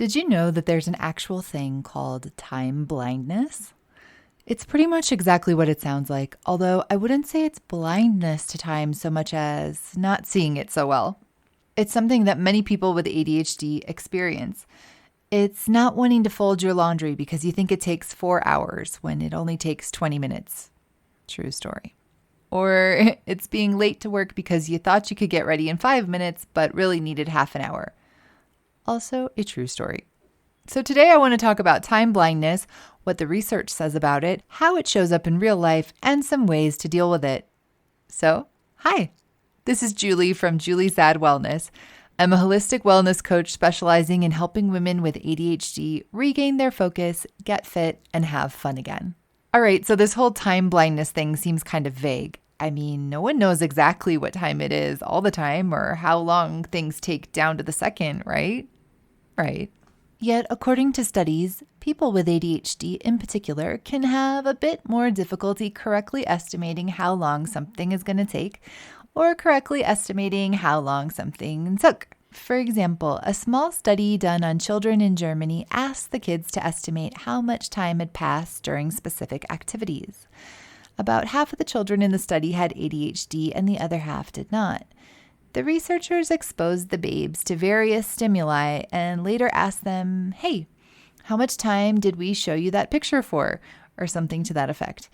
Did you know that there's an actual thing called time blindness? It's pretty much exactly what it sounds like, although I wouldn't say it's blindness to time so much as not seeing it so well. It's something that many people with ADHD experience. It's not wanting to fold your laundry because you think it takes 4 hours when it only takes 20 minutes. True story. Or it's being late to work because you thought you could get ready in 5 minutes but really needed half an hour. Also a true story. So today I want to talk about time blindness, what the research says about it, how it shows up in real life, and some ways to deal with it. So, hi, this is Julie from Julie's Ad Wellness. I'm a holistic wellness coach specializing in helping women with ADHD regain their focus, get fit, and have fun again. All right, so this whole time blindness thing seems kind of vague. I mean, no one knows exactly what time it is all the time or how long things take down to the second, right? Right. Yet, according to studies, people with ADHD in particular can have a bit more difficulty correctly estimating how long something is going to take or correctly estimating how long something took. For example, a small study done on children in Germany asked the kids to estimate how much time had passed during specific activities. About half of the children in the study had ADHD and the other half did not. The researchers exposed the babes to various stimuli and later asked them, "Hey, how much time did we show you that picture for?" or something to that effect.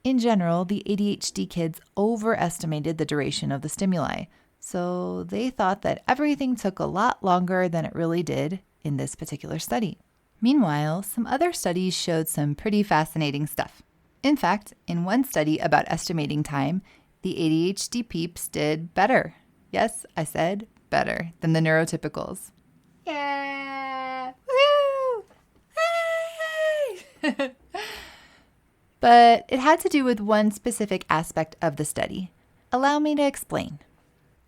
In general, the ADHD kids overestimated the duration of the stimuli, so they thought that everything took a lot longer than it really did in this particular study. Meanwhile, some other studies showed some pretty fascinating stuff. In fact, in one study about estimating time, the ADHD peeps did better. Yes, I said better than the neurotypicals. Yeah! Woo! Hey! But it had to do with one specific aspect of the study. Allow me to explain.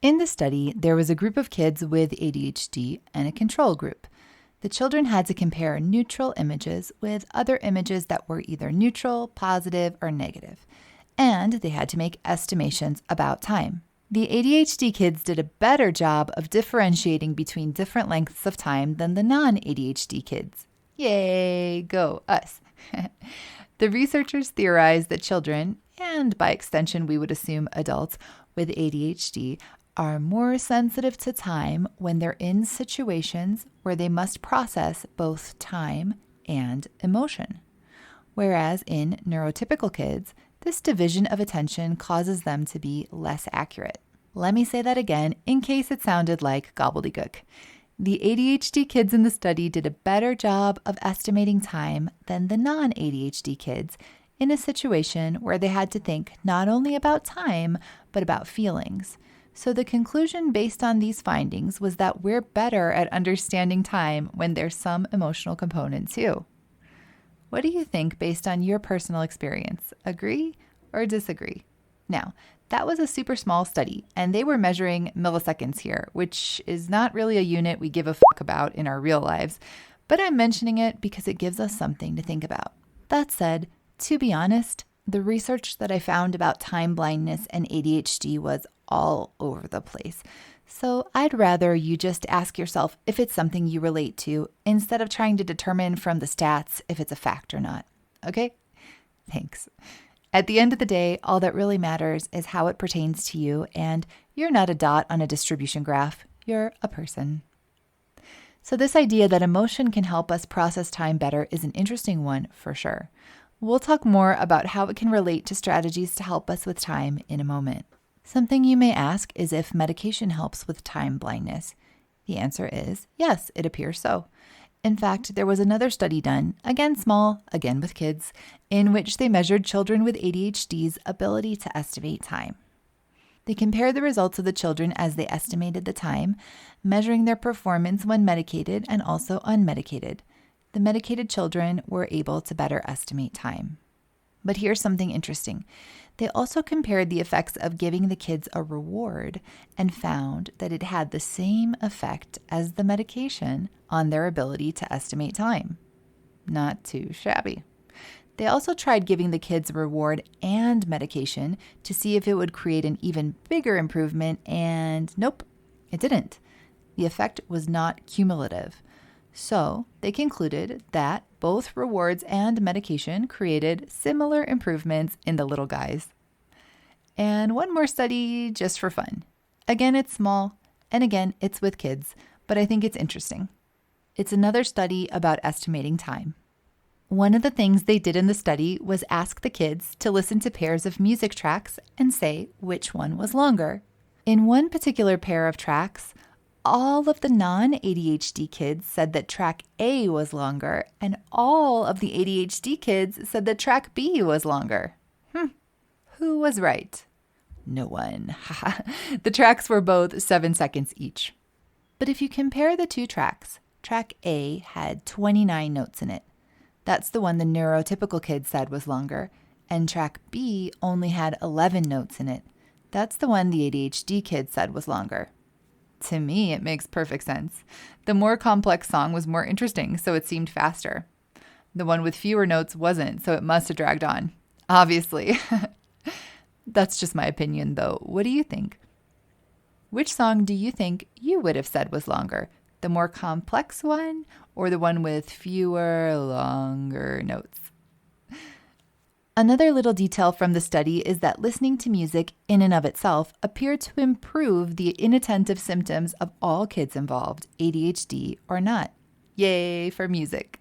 In the study, there was a group of kids with ADHD and a control group. The children had to compare neutral images with other images that were either neutral, positive, or negative. And they had to make estimations about time. The ADHD kids did a better job of differentiating between different lengths of time than the non-ADHD kids. Yay, go us. The researchers theorized that children, and by extension we would assume adults with ADHD, are more sensitive to time when they're in situations where they must process both time and emotion. Whereas in neurotypical kids, this division of attention causes them to be less accurate. Let me say that again in case it sounded like gobbledygook. The ADHD kids in the study did a better job of estimating time than the non-ADHD kids in a situation where they had to think not only about time, but about feelings. So the conclusion based on these findings was that we're better at understanding time when there's some emotional component too. What do you think based on your personal experience? Agree or disagree? Now, that was a super small study, and they were measuring milliseconds here, which is not really a unit we give a fuck about in our real lives, but I'm mentioning it because it gives us something to think about. That said, to be honest, the research that I found about time blindness and ADHD was all over the place. So I'd rather you just ask yourself if it's something you relate to instead of trying to determine from the stats if it's a fact or not. Okay? Thanks. At the end of the day, all that really matters is how it pertains to you, and you're not a dot on a distribution graph. You're a person. So this idea that emotion can help us process time better is an interesting one for sure. We'll talk more about how it can relate to strategies to help us with time in a moment. Something you may ask is if medication helps with time blindness. The answer is yes, it appears so. In fact, there was another study done, again small, again with kids, in which they measured children with ADHD's ability to estimate time. They compared the results of the children as they estimated the time, measuring their performance when medicated and also unmedicated. The medicated children were able to better estimate time. But here's something interesting. They also compared the effects of giving the kids a reward and found that it had the same effect as the medication on their ability to estimate time. Not too shabby. They also tried giving the kids a reward and medication to see if it would create an even bigger improvement, and nope, it didn't. The effect was not cumulative. So they concluded that both rewards and medication created similar improvements in the little guys. And one more study just for fun. Again, it's small, and again, it's with kids, but I think it's interesting. It's another study about estimating time. One of the things they did in the study was ask the kids to listen to pairs of music tracks and say which one was longer. In one particular pair of tracks, all of the non-ADHD kids said that track A was longer, and all of the ADHD kids said that track B was longer. Who was right? No one. The tracks were both 7 seconds each. But if you compare the two tracks, track A had 29 notes in it. That's the one the neurotypical kid said was longer, and track B only had 11 notes in it. That's the one the ADHD kid said was longer. To me, it makes perfect sense. The more complex song was more interesting, so it seemed faster. The one with fewer notes wasn't, so it must have dragged on. Obviously. That's just my opinion, though. What do you think? Which song do you think you would have said was longer? The more complex one or the one with fewer, longer notes? Another little detail from the study is that listening to music in and of itself appeared to improve the inattentive symptoms of all kids involved, ADHD or not. Yay for music.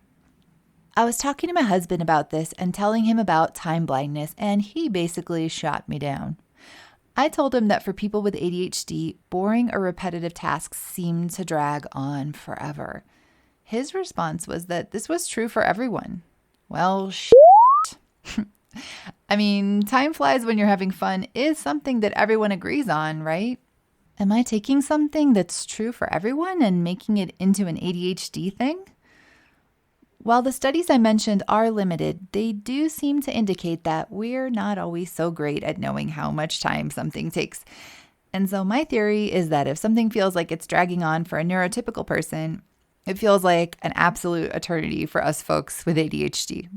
I was talking to my husband about this and telling him about time blindness, and he basically shot me down. I told him that for people with ADHD, boring or repetitive tasks seemed to drag on forever. His response was that this was true for everyone. Well, I mean, time flies when you're having fun is something that everyone agrees on, right? Am I taking something that's true for everyone and making it into an ADHD thing? While the studies I mentioned are limited, they do seem to indicate that we're not always so great at knowing how much time something takes. And so my theory is that if something feels like it's dragging on for a neurotypical person, it feels like an absolute eternity for us folks with ADHD.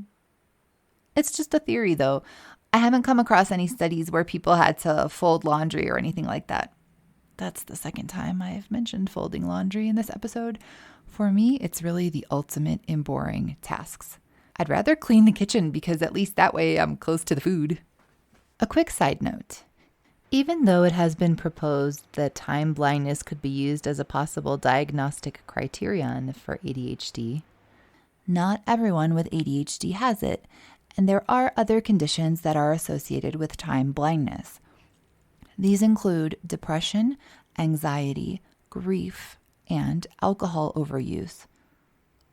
It's just a theory, though. I haven't come across any studies where people had to fold laundry or anything like that. That's the second time I have mentioned folding laundry in this episode. For me, it's really the ultimate in boring tasks. I'd rather clean the kitchen because at least that way I'm close to the food. A quick side note. Even though it has been proposed that time blindness could be used as a possible diagnostic criterion for ADHD, not everyone with ADHD has it, and there are other conditions that are associated with time blindness. These include depression, anxiety, grief, and alcohol overuse.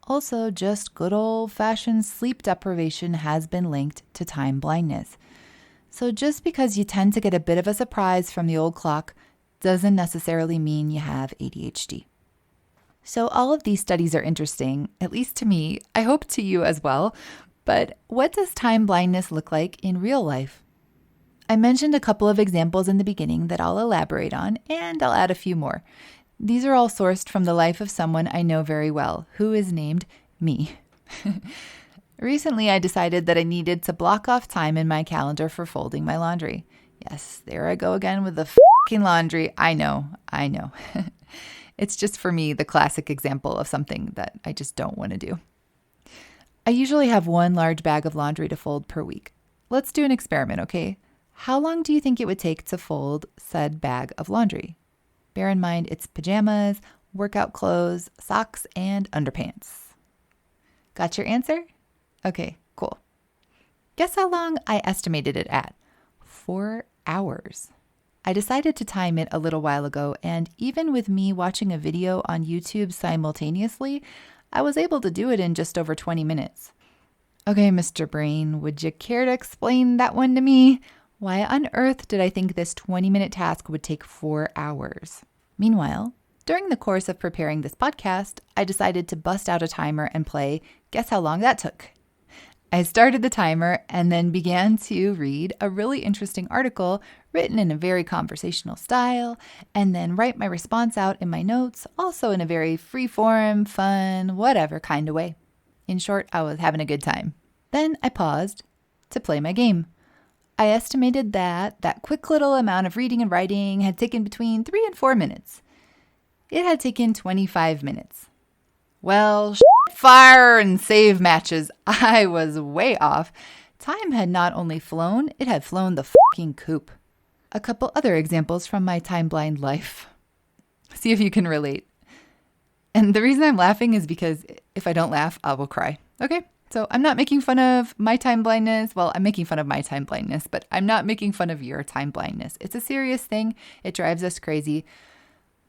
Also, just good old-fashioned sleep deprivation has been linked to time blindness. So just because you tend to get a bit of a surprise from the old clock doesn't necessarily mean you have ADHD. So all of these studies are interesting, at least to me. I hope to you as well. But what does time blindness look like in real life? I mentioned a couple of examples in the beginning that I'll elaborate on, and I'll add a few more. These are all sourced from the life of someone I know very well, who is named me. Recently, I decided that I needed to block off time in my calendar for folding my laundry. Yes, there I go again with the f***ing laundry. I know. It's just for me the classic example of something that I just don't want to do. I usually have one large bag of laundry to fold per week. Let's do an experiment, okay? How long do you think it would take to fold said bag of laundry? Bear in mind it's pajamas, workout clothes, socks, and underpants. Got your answer? Okay, cool. Guess how long I estimated it at? 4 hours. I decided to time it a little while ago, and even with me watching a video on YouTube simultaneously, I was able to do it in just over 20 minutes. Okay, Mr. Brain, would you care to explain that one to me? Why on earth did I think this 20-minute task would take 4 hours? Meanwhile, during the course of preparing this podcast, I decided to bust out a timer and play Guess How Long That Took. I started the timer and then began to read a really interesting article written in a very conversational style, and then write my response out in my notes, also in a very free-form, fun, whatever kind of way. In short, I was having a good time. Then I paused to play my game. I estimated that quick little amount of reading and writing had taken between 3 and 4 minutes. It had taken 25 minutes. Well, fire and save matches. I was way off. Time had not only flown, it had flown the fucking coop. A couple other examples from my time-blind life. See if you can relate. And the reason I'm laughing is because if I don't laugh, I will cry. Okay? So I'm not making fun of my time blindness. Well, I'm making fun of my time blindness, but I'm not making fun of your time blindness. It's a serious thing. It drives us crazy.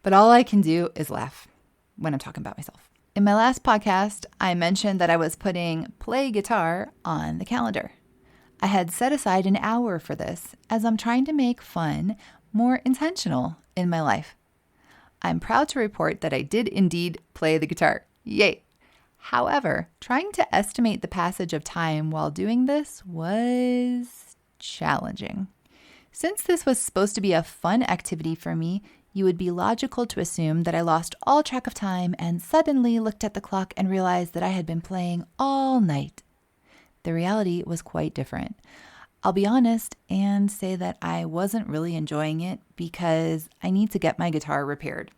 But all I can do is laugh when I'm talking about myself. In my last podcast, I mentioned that I was putting play guitar on the calendar. I had set aside an hour for this as I'm trying to make fun more intentional in my life. I'm proud to report that I did indeed play the guitar. Yay! However, trying to estimate the passage of time while doing this was challenging. Since this was supposed to be a fun activity for me, you would be logical to assume that I lost all track of time and suddenly looked at the clock and realized that I had been playing all night. The reality was quite different. I'll be honest and say that I wasn't really enjoying it because I need to get my guitar repaired.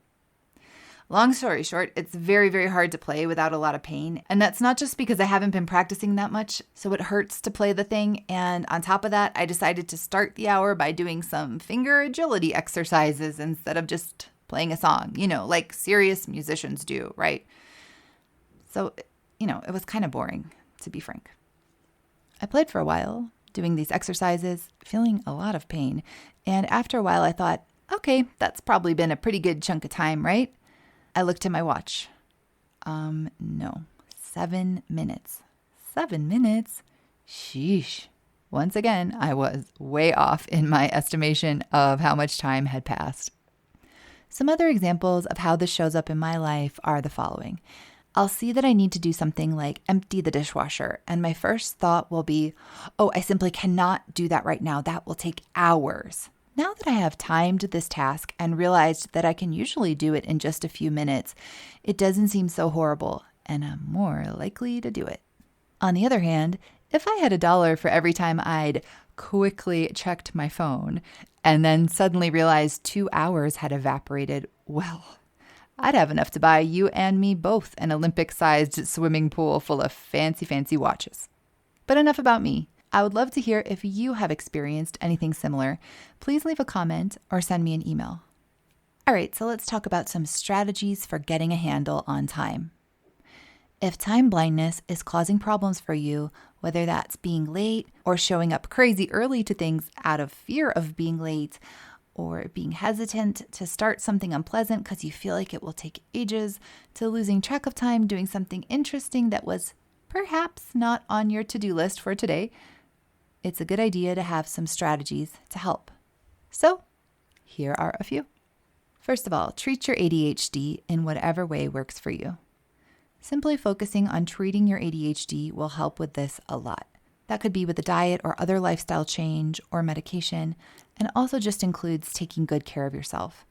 Long story short, it's very, very hard to play without a lot of pain. And that's not just because I haven't been practicing that much, so it hurts to play the thing. And on top of that, I decided to start the hour by doing some finger agility exercises instead of just playing a song, like serious musicians do, right? So, it was kind of boring, to be frank. I played for a while, doing these exercises, feeling a lot of pain. And after a while, I thought, okay, that's probably been a pretty good chunk of time, right? I looked at my watch. No, 7 minutes. 7 minutes? Sheesh. Once again, I was way off in my estimation of how much time had passed. Some other examples of how this shows up in my life are the following. I'll see that I need to do something like empty the dishwasher, and my first thought will be, oh, I simply cannot do that right now. That will take hours. Now that I have timed this task and realized that I can usually do it in just a few minutes, it doesn't seem so horrible, and I'm more likely to do it. On the other hand, if I had $1 for every time I'd quickly checked my phone and then suddenly realized 2 hours had evaporated, well, I'd have enough to buy you and me both an Olympic-sized swimming pool full of fancy, fancy watches. But enough about me. I would love to hear if you have experienced anything similar. Please leave a comment or send me an email. All right, so let's talk about some strategies for getting a handle on time. If time blindness is causing problems for you, whether that's being late or showing up crazy early to things out of fear of being late, or being hesitant to start something unpleasant because you feel like it will take ages, to losing track of time doing something interesting that was perhaps not on your to-do list for today, it's a good idea to have some strategies to help. So, here are a few. First of all, treat your ADHD in whatever way works for you. Simply focusing on treating your ADHD will help with this a lot. That could be with a diet or other lifestyle change or medication, and also just includes taking good care of yourself.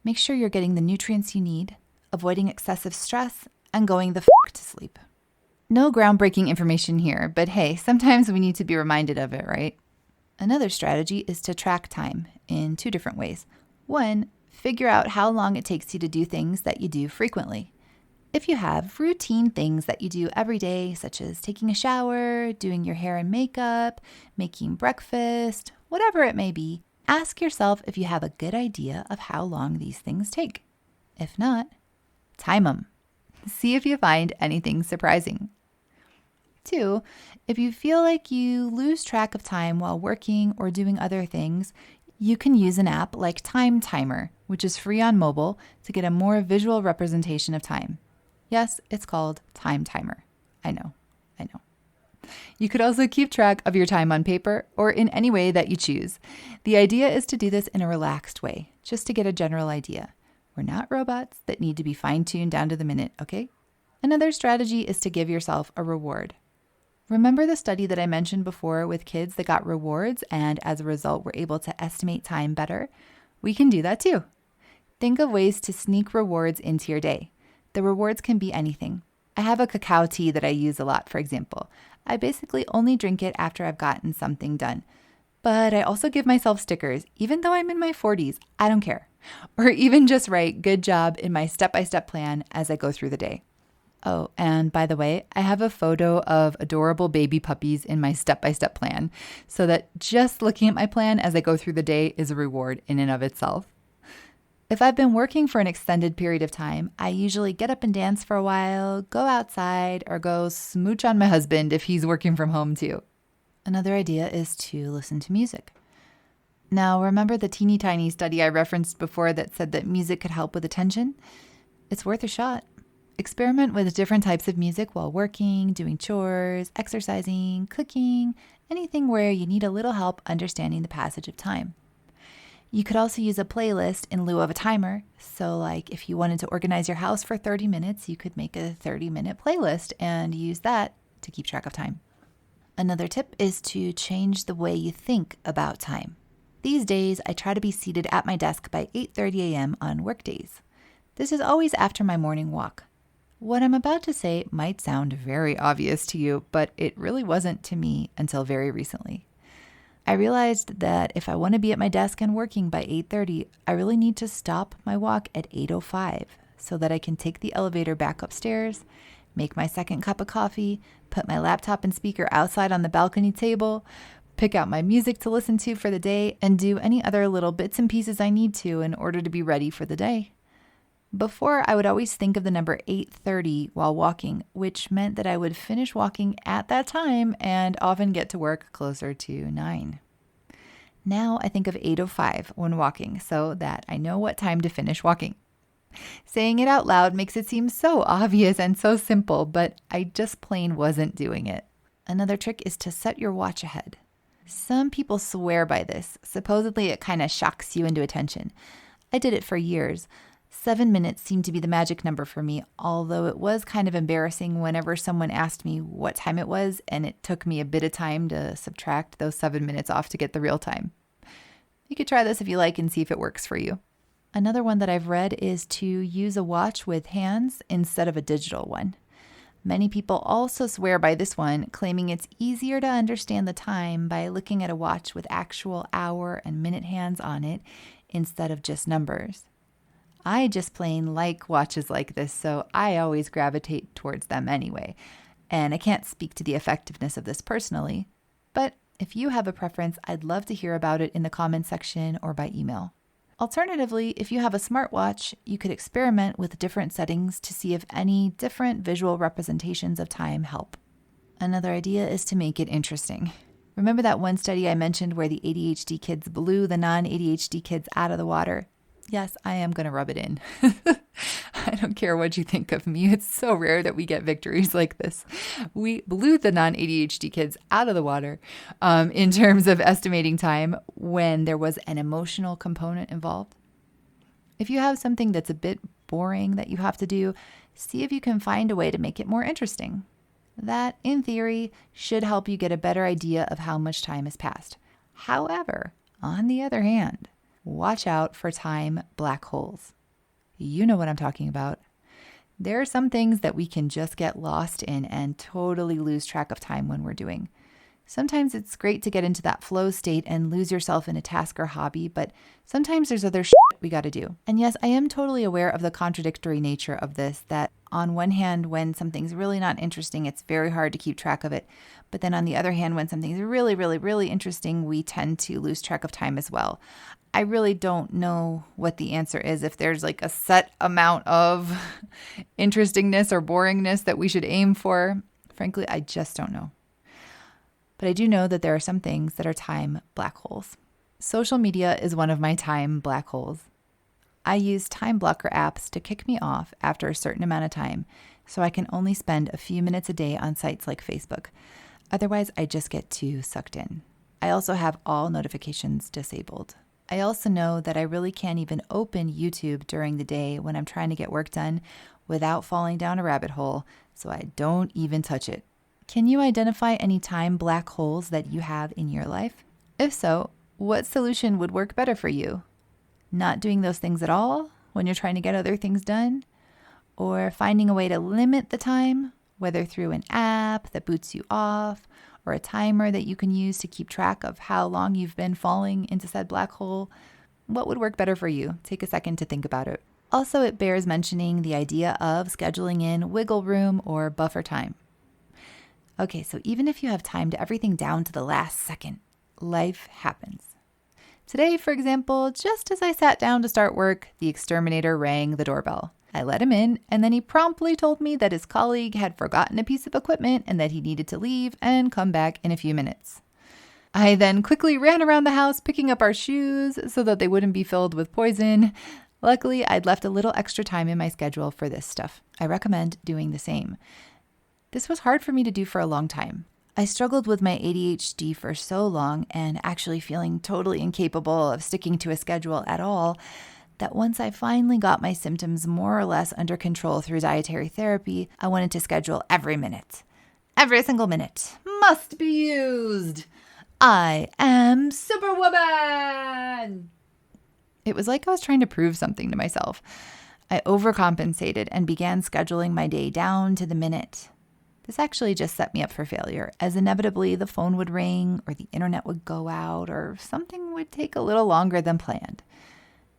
Make sure you're getting the nutrients you need, avoiding excessive stress, and going the f*** to sleep. No groundbreaking information here, but hey, sometimes we need to be reminded of it, right? Another strategy is to track time in 2 different ways. 1, figure out how long it takes you to do things that you do frequently. If you have routine things that you do every day, such as taking a shower, doing your hair and makeup, making breakfast, whatever it may be, ask yourself if you have a good idea of how long these things take. If not, time them. See if you find anything surprising. 2, if you feel like you lose track of time while working or doing other things, you can use an app like Time Timer, which is free on mobile, to get a more visual representation of time. Yes, it's called Time Timer. I know. You could also keep track of your time on paper or in any way that you choose. The idea is to do this in a relaxed way, just to get a general idea. We're not robots that need to be fine-tuned down to the minute, okay? Another strategy is to give yourself a reward. Remember the study that I mentioned before with kids that got rewards and as a result were able to estimate time better? We can do that too. Think of ways to sneak rewards into your day. The rewards can be anything. I have a cacao tea that I use a lot, for example. I basically only drink it after I've gotten something done. But I also give myself stickers, even though I'm in my 40s. I don't care. Or even just write good job in my step-by-step plan as I go through the day. Oh, and by the way, I have a photo of adorable baby puppies in my step-by-step plan, so that just looking at my plan as I go through the day is a reward in and of itself. If I've been working for an extended period of time, I usually get up and dance for a while, go outside, or go smooch on my husband if he's working from home too. Another idea is to listen to music. Now, remember the teeny tiny study I referenced before that said that music could help with attention? It's worth a shot. Experiment with different types of music while working, doing chores, exercising, cooking, anything where you need a little help understanding the passage of time. You could also use a playlist in lieu of a timer. So like if you wanted to organize your house for 30 minutes, you could make a 30-minute playlist and use that to keep track of time. Another tip is to change the way you think about time. These days, I try to be seated at my desk by 8:30 a.m. on work days. This is always after my morning walk. What I'm about to say might sound very obvious to you, but it really wasn't to me until very recently. I realized that if I want to be at my desk and working by 8:30, I really need to stop my walk at 8:05 so that I can take the elevator back upstairs, make my second cup of coffee, put my laptop and speaker outside on the balcony table, pick out my music to listen to for the day, and do any other little bits and pieces I need to in order to be ready for the day. Before, I would always think of the number 8:30 while walking, which meant that I would finish walking at that time and often get to work closer to 9. Now I think of 8:05 when walking so that I know what time to finish walking. Saying it out loud makes it seem so obvious and so simple, but I just plain wasn't doing it. Another trick is to set your watch ahead. Some people swear by this. Supposedly it kind of shocks you into attention. I did it for years. 7 minutes seemed to be the magic number for me, although it was kind of embarrassing whenever someone asked me what time it was, and it took me a bit of time to subtract those 7 minutes off to get the real time. You could try this if you like and see if it works for you. Another one that I've read is to use a watch with hands instead of a digital one. Many people also swear by this one, claiming it's easier to understand the time by looking at a watch with actual hour and minute hands on it instead of just numbers. I just plain like watches like this, so I always gravitate towards them anyway. And I can't speak to the effectiveness of this personally, but if you have a preference, I'd love to hear about it in the comments section or by email. Alternatively, if you have a smartwatch, you could experiment with different settings to see if any different visual representations of time help. Another idea is to make it interesting. Remember that one study I mentioned where the ADHD kids blew the non-ADHD kids out of the water? Yes, I am going to rub it in. I don't care what you think of me. It's so rare that we get victories like this. We blew the non-ADHD kids out of the water in terms of estimating time when there was an emotional component involved. If you have something that's a bit boring that you have to do, see if you can find a way to make it more interesting. That, in theory, should help you get a better idea of how much time has passed. However, on the other hand, watch out for time black holes. You know what I'm talking about. There are some things that we can just get lost in and totally lose track of time when we're doing. Sometimes it's great to get into that flow state and lose yourself in a task or hobby, but sometimes there's other shit we got to do. And yes, I am totally aware of the contradictory nature of this, that on one hand, when something's really not interesting, it's very hard to keep track of it. But then on the other hand, when something's really, really, really interesting, we tend to lose track of time as well. I really don't know what the answer is, if there's like a set amount of interestingness or boringness that we should aim for. Frankly, I just don't know. But I do know that there are some things that are time black holes. Social media is one of my time black holes. I use time blocker apps to kick me off after a certain amount of time, so I can only spend a few minutes a day on sites like Facebook. Otherwise, I just get too sucked in. I also have all notifications disabled. I also know that I really can't even open YouTube during the day when I'm trying to get work done without falling down a rabbit hole, so I don't even touch it. Can you identify any time black holes that you have in your life? If so, what solution would work better for you? Not doing those things at all when you're trying to get other things done? Or finding a way to limit the time, whether through an app that boots you off, or a timer that you can use to keep track of how long you've been falling into said black hole? What would work better for you? Take a second to think about it. Also, it bears mentioning the idea of scheduling in wiggle room or buffer time. Okay, so even if you have timed everything down to the last second, life happens. Today, for example, just as I sat down to start work, the exterminator rang the doorbell. I let him in, and then he promptly told me that his colleague had forgotten a piece of equipment and that he needed to leave and come back in a few minutes. I then quickly ran around the house picking up our shoes so that they wouldn't be filled with poison. Luckily, I'd left a little extra time in my schedule for this stuff. I recommend doing the same. This was hard for me to do for a long time. I struggled with my ADHD for so long and actually feeling totally incapable of sticking to a schedule at all that once I finally got my symptoms more or less under control through dietary therapy, I wanted to schedule every minute. Every single minute must be used. I am Superwoman! It was like I was trying to prove something to myself. I overcompensated and began scheduling my day down to the minute. This actually just set me up for failure, as inevitably the phone would ring or the internet would go out or something would take a little longer than planned.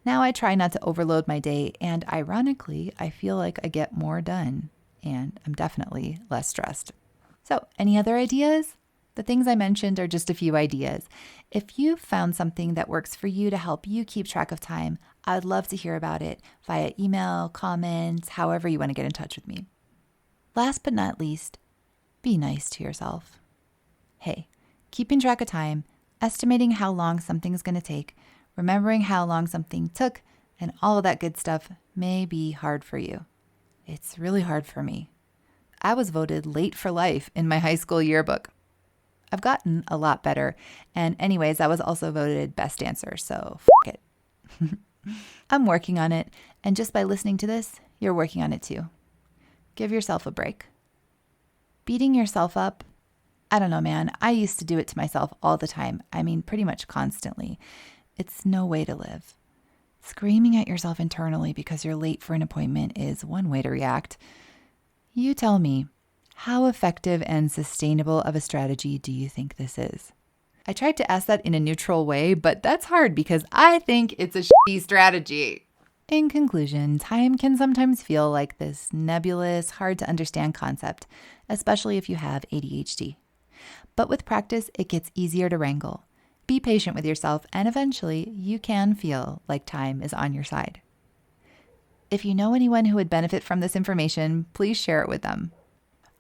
Now I try not to overload my day, and ironically, I feel like I get more done, and I'm definitely less stressed. So, any other ideas? The things I mentioned are just a few ideas. If you've found something that works for you to help you keep track of time, I'd love to hear about it via email, comments, however you want to get in touch with me. Last but not least, be nice to yourself. Hey, keeping track of time, estimating how long something's going to take, remembering how long something took, and all of that good stuff may be hard for you. It's really hard for me. I was voted late for life in my high school yearbook. I've gotten a lot better. And anyways, I was also voted best dancer, so f*** it. I'm working on it. And just by listening to this, you're working on it too. Give yourself a break. Beating yourself up, I don't know, man. I used to do it to myself all the time. I mean, pretty much constantly. It's no way to live. Screaming at yourself internally because you're late for an appointment is one way to react. You tell me. How effective and sustainable of a strategy do you think this is? I tried to ask that in a neutral way, but that's hard because I think it's a shitty strategy. In conclusion, time can sometimes feel like this nebulous, hard to understand concept, especially if you have ADHD. But with practice, it gets easier to wrangle. Be patient with yourself, and eventually you can feel like time is on your side. If you know anyone who would benefit from this information, please share it with them.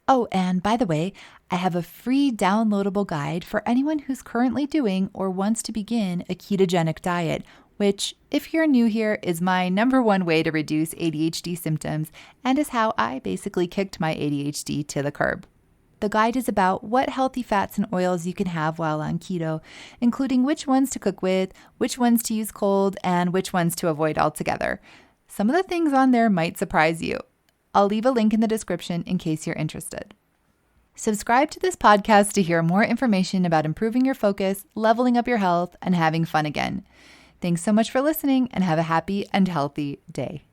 Oh, and by the way, I have a free downloadable guide for anyone who's currently doing or wants to begin a ketogenic diet, which, if you're new here, is my number one way to reduce ADHD symptoms and is how I basically kicked my ADHD to the curb. The guide is about what healthy fats and oils you can have while on keto, including which ones to cook with, which ones to use cold, and which ones to avoid altogether. Some of the things on there might surprise you. I'll leave a link in the description in case you're interested. Subscribe to this podcast to hear more information about improving your focus, leveling up your health, and having fun again. Thanks so much for listening, and have a happy and healthy day.